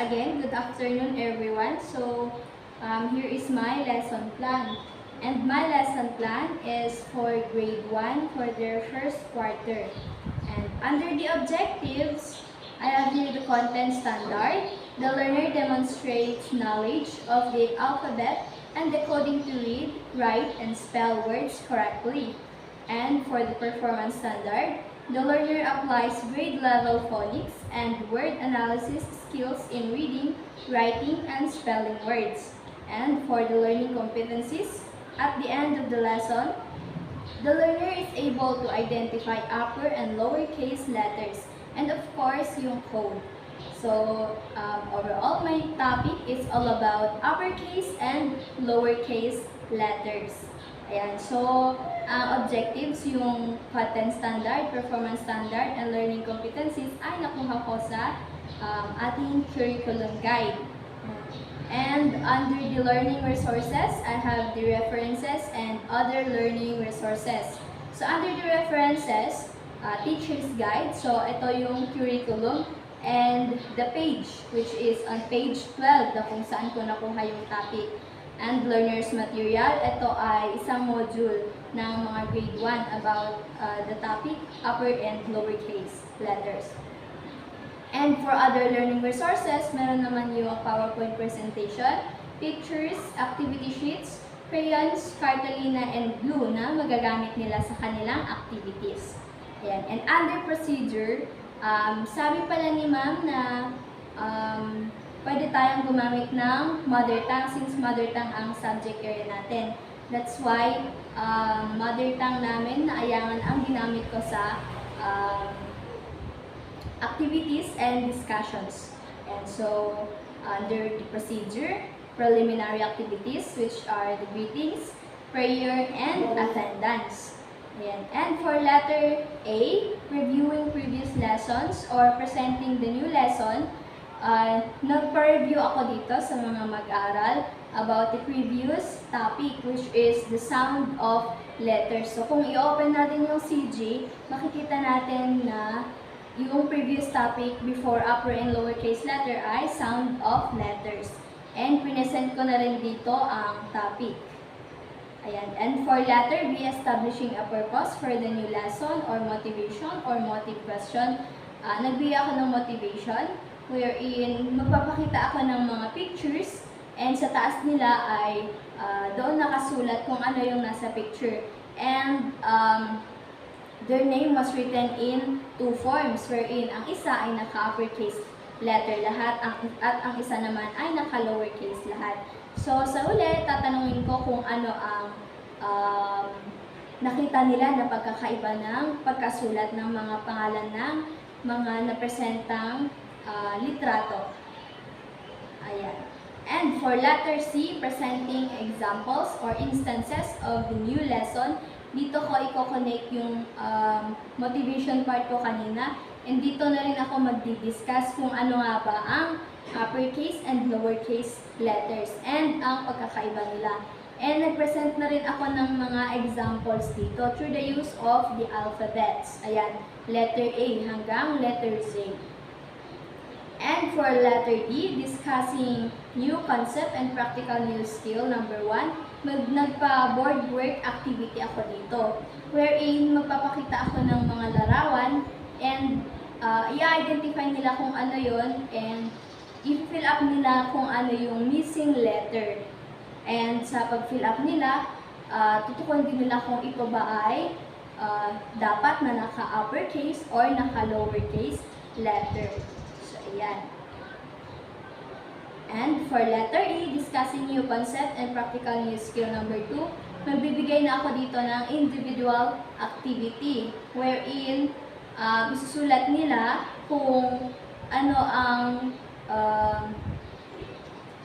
again, good afternoon everyone. Here is my lesson plan. And my lesson plan is for grade 1 for their first quarter. And under the objectives, I have here the content standard. The learner demonstrates knowledge of the alphabet and the coding to read, write, and spell words correctly. And for the performance standard, the learner applies grade-level phonics and word analysis skills in reading, writing, and spelling words. And for the learning competencies, at the end of the lesson, the learner is able to identify upper and lowercase letters, and of course, yung code. Overall, my topic is all about uppercase and lowercase letters. Ayan, ang objectives, yung content standard, performance standard, and learning competencies ay nakuha ko sa ating curriculum guide. And under the learning resources, I have the references and other learning resources. So under the references, teacher's guide, so ito yung curriculum, and the page, which is on page 12, na kung saan ko nakuha yung topic. And learner's material, ito ay isang module ng mga grade 1 about the topic, upper and lowercase letters. And for other learning resources, meron naman yung PowerPoint presentation, pictures, activity sheets, crayons, cartolina, and glue na magagamit nila sa kanilang activities. Ayan. And under procedure, sabi pala ni ma'am na pwede tayong gumamit ng mother tongue since mother tongue ang subject area natin. That's why mother tongue namin na ayangan ang ginamit ko sa activities and discussions. And so, under the procedure, preliminary activities, which are the greetings, prayer, and attendance. Ayan. And for letter A, reviewing previous lessons or presenting the new lesson, nagpa-review ako dito sa mga mag-aaral about the previous topic, which is the sound of letters. So kung i-open natin yung CG, makikita natin na yung previous topic before upper and lowercase letter ay sound of letters. And present ko na rin dito ang topic. Ayan. And for letter B, establishing a purpose for the new lesson or motivation or motive question. Nagbigay ako ng motivation wherein magpapakita ako ng mga pictures and sa taas nila ay doon nakasulat kung ano yung nasa picture. And their name was written in two forms wherein ang isa ay naka-uppercase letter lahat at ang isa naman ay naka-lowercase lahat. So sa ulit, tatanungin ko kung ano ang nakita nila na pagkakaiba ng pagkasulat ng mga pangalan ng mga napresentang litrato. Ayan. And for letter C, presenting examples or instances of the new lesson, dito ko i-connect yung motivation part ko kanina. And dito na rin ako magdi-discuss kung ano nga ba ang uppercase and lowercase letters and ang pagkakaiba nila. And nag-present na rin ako ng mga examples dito through the use of the alphabets. Ayan, letter A hanggang letter Z. And for letter D, discussing new concept and practical new skill, number 1, nagpa-board work activity ako dito, wherein magpapakita ako ng mga larawan and i-identify nila kung ano yon and i-fill up nila kung ano yung missing letter. And sa pag-fill up nila, tutukuan din nila kung ito ba ay dapat na naka-uppercase or naka-lowercase letter. So, ayan. And for letter E, discussing new concept and practical new skill, number 2, magbibigay na ako dito ng individual activity wherein isusulat nila kung ano ang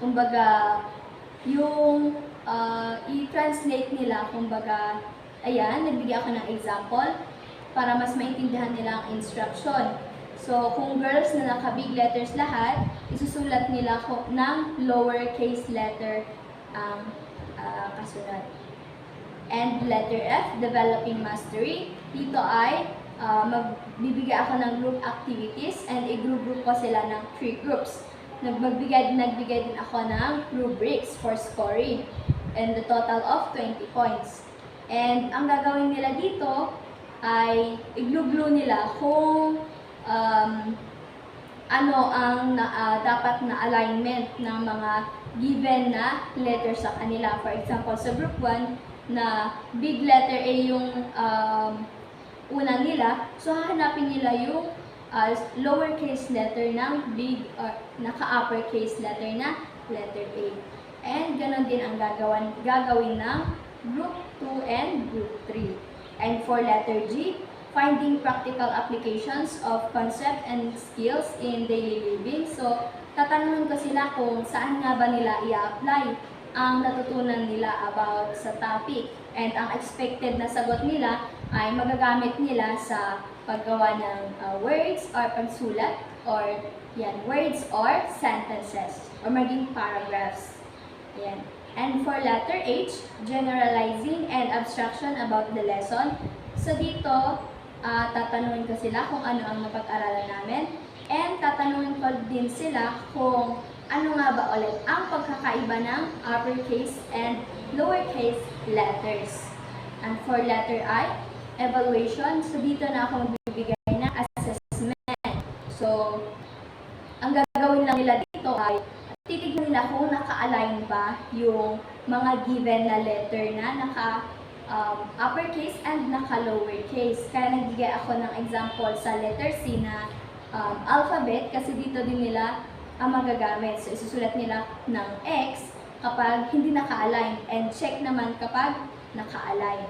kumbaga yung i-translate nila, kumbaga ayan, nagbigay ako ng example para mas maintindihan nila ang instruction. So kung girls na naka-big letters lahat, isusulat nila ng lowercase letter ang kasunod. And letter F, developing mastery. Dito ay magbibigay ako ng group activities and i-group ko sila ng 3 groups. nagbigay din ako ng rubrics for scoring and the total of 20 points. And ang gagawin nila dito ay i-glue nila kung ano ang dapat na alignment ng mga given na letter sa kanila. For example, sa group 1 na big letter A yung una nila, so hahanapin nila yung lowercase letter ng big or naka-uppercase letter na letter A. And ganon din ang gagawin ng group 2 and group 3. And for letter G, finding practical applications of concept and skills in daily living. So, tatanungin ko sila kung saan nga ba nila i-apply ang natutunan nila about sa topic. And ang expected na sagot nila ay magagamit nila sa paggawa ng words or pagsulat or words or sentences or maging paragraphs. Yan. And for letter H, generalizing and abstraction about the lesson. So dito, tatanungin ko sila kung ano ang napag-aralan namin and tatanungin ko din sila kung ano nga ba ulit ang pagkakaiba ng uppercase and lowercase letters. And for letter I, evaluation. So dito na ako magbibigay ng assessment. So, ang gagawin lang nila dito ay titignan nila kung naka-align ba yung mga given na letter na naka-uppercase and naka-lowercase. Kaya nagbigay ako ng example sa letter C na alphabet kasi dito din nila ang magagamit. So, isusulat nila ng X kapag hindi naka-align and check naman kapag naka-align.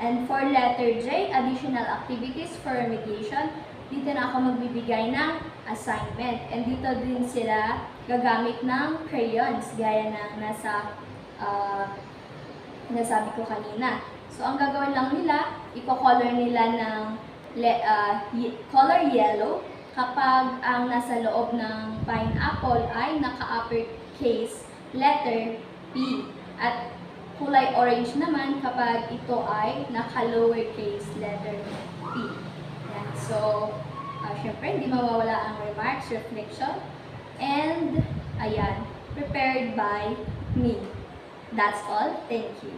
And for letter J, additional activities for remediation. Dito na ako magbibigay ng assignment. And dito din sila gagamit ng crayons, gaya ng nasabi ko kanina. So, ang gagawin lang nila, ipo-color nila ng color yellow kapag ang nasa loob ng pineapple ay naka-uppercase letter P. At kulay orange naman kapag ito ay naka-lowercase letter P. Yan. So, syempre, hindi mawawala ang remarks, reflection, and, ayan, prepared by me. That's all. Thank you.